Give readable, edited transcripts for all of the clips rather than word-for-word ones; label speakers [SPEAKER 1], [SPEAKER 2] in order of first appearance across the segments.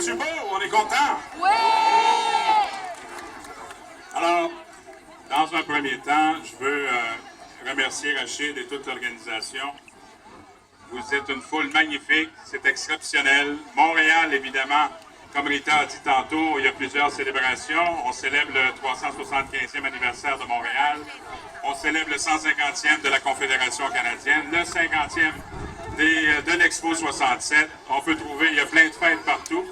[SPEAKER 1] tu beau? On est content?
[SPEAKER 2] Oui!
[SPEAKER 1] Alors, dans un premier temps, je veux remercier Rachid et toute l'organisation. Vous êtes une foule magnifique, c'est exceptionnel. Montréal, évidemment, comme Rita a dit tantôt, il y a plusieurs célébrations. On célèbre le 375e anniversaire de Montréal. On célèbre le 150e de la Confédération canadienne, le 50e de l'Expo 67. On peut trouver, il y a plein de fêtes partout.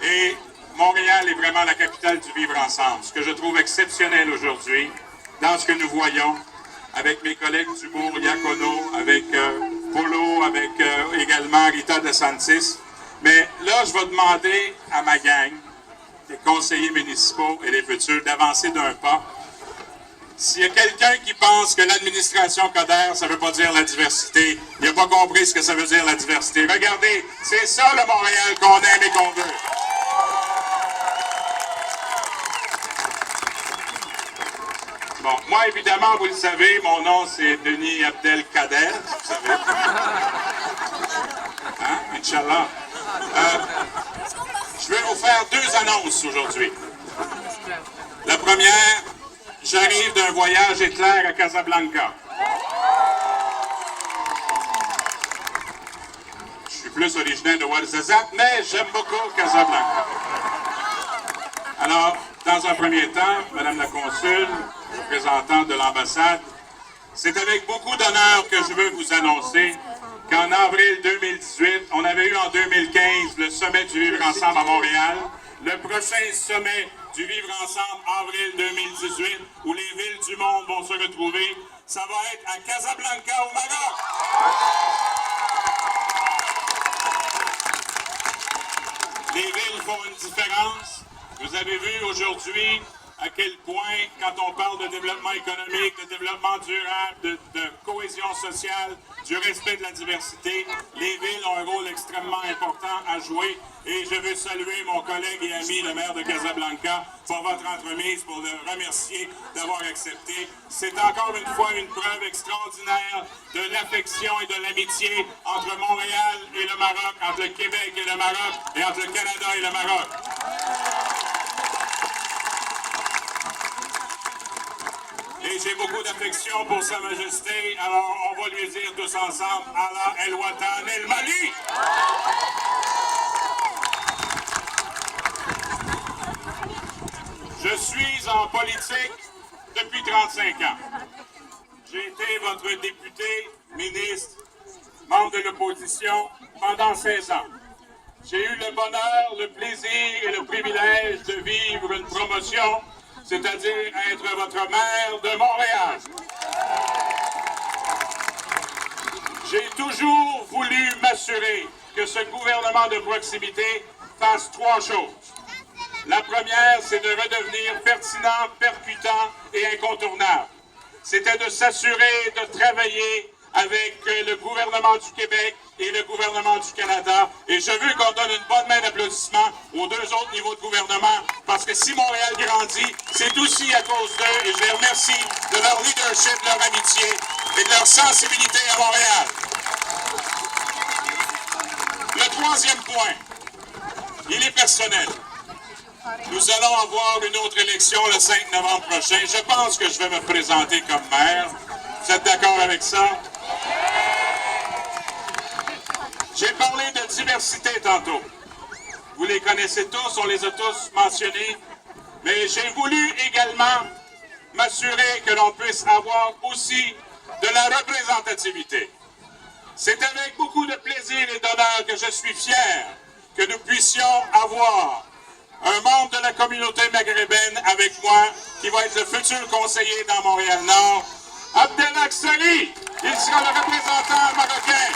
[SPEAKER 1] Et Montréal est vraiment la capitale du vivre ensemble. Ce que je trouve exceptionnel aujourd'hui, dans ce que nous voyons, avec mes collègues d'humour, Iacono, avec Polo, avec également Rita DeSantis. Mais là, je vais demander à ma gang, les conseillers municipaux et les futurs, d'avancer d'un pas. S'il y a quelqu'un qui pense que l'administration Coderre, ça ne veut pas dire la diversité, il n'a pas compris ce que ça veut dire la diversité. Regardez, c'est ça le Montréal qu'on aime et qu'on veut. Bon, moi, évidemment, vous le savez, mon nom, c'est Denis Abdelkader, vous savez. Hein? Inch'Allah. Je vais vous faire deux annonces aujourd'hui. La première, j'arrive d'un voyage éclair à Casablanca. Je suis plus originaire de Ouarzazate, mais j'aime beaucoup Casablanca. Alors, dans un premier temps, Madame la Consul, représentante de l'ambassade, c'est avec beaucoup d'honneur que je veux vous annoncer qu'en avril 2018, on avait eu en 2015 le sommet du Vivre Ensemble à Montréal. Le prochain sommet du Vivre Ensemble, avril 2018, où les villes du monde vont se retrouver, ça va être à Casablanca, au Maroc. Les villes font une différence. Vous avez vu aujourd'hui à quel point, quand on parle de développement économique, de développement durable, de cohésion sociale, du respect de la diversité, les villes ont un rôle extrêmement important à jouer. Et je veux saluer mon collègue et ami, le maire de Casablanca, pour votre entremise, pour le remercier d'avoir accepté. C'est encore une fois une preuve extraordinaire de l'affection et de l'amitié entre Montréal et le Maroc, entre le Québec et le Maroc, et entre le Canada et le Maroc. Et j'ai beaucoup d'affection pour Sa Majesté, alors on va lui dire tous ensemble, Allah El Watan El Mali! Je suis en politique depuis 35 ans. J'ai été votre député, ministre, membre de l'opposition pendant 16 ans. J'ai eu le bonheur, le plaisir et le privilège de vivre une promotion, c'est-à-dire être votre maire de Montréal. J'ai toujours voulu m'assurer que ce gouvernement de proximité fasse trois choses. La première, c'est de redevenir pertinent, percutant et incontournable. C'était de s'assurer de travailler avec le gouvernement du Québec et le gouvernement du Canada. Et je veux qu'on donne une bonne main d'applaudissement aux deux autres niveaux de gouvernement, parce que si Montréal grandit, c'est aussi à cause d'eux. Et je les remercie de leur leadership, de leur amitié et de leur sensibilité à Montréal. Le troisième point, il est personnel. Nous allons avoir une autre élection le 5 novembre prochain. Je pense que je vais me présenter comme maire. Vous êtes d'accord avec ça? J'ai parlé de diversité tantôt. Vous les connaissez tous, on les a tous mentionnés. Mais j'ai voulu également m'assurer que l'on puisse avoir aussi de la représentativité. C'est avec beaucoup de plaisir et d'honneur que je suis fier que nous puissions avoir un membre de la communauté maghrébine avec moi, qui va être le futur conseiller dans Montréal-Nord, Abdelak Sali. Il sera le représentant marocain.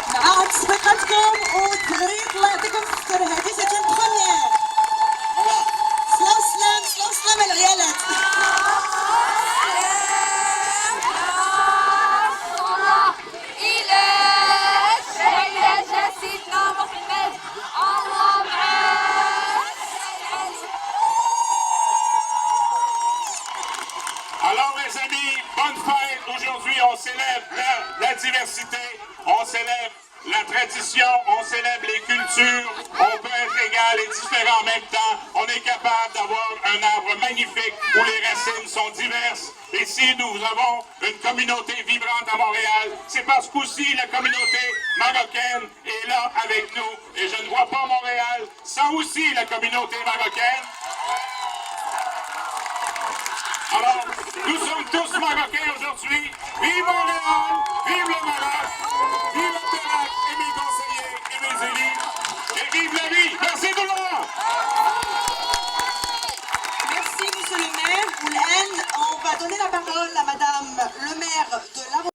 [SPEAKER 1] Alors, les amis, bonne fête. Aujourd'hui, on célèbre la diversité, on célèbre la tradition, on célèbre les cultures, on peut être égal et différent en même temps. On est capable d'avoir un arbre magnifique où les racines sont diverses. Et si nous avons une communauté vibrante à Montréal, c'est parce qu'aussi la communauté marocaine est là avec nous. Et je ne vois pas Montréal sans aussi la communauté marocaine. Alors, nous sommes tous Marocains aujourd'hui. Vive Montréal, vive le Maroc, vive le Maroc et mes conseillers et mes élus. Et vive la vie. Merci tout le monde.
[SPEAKER 2] Merci, monsieur le maire. On va donner la parole à madame le maire de la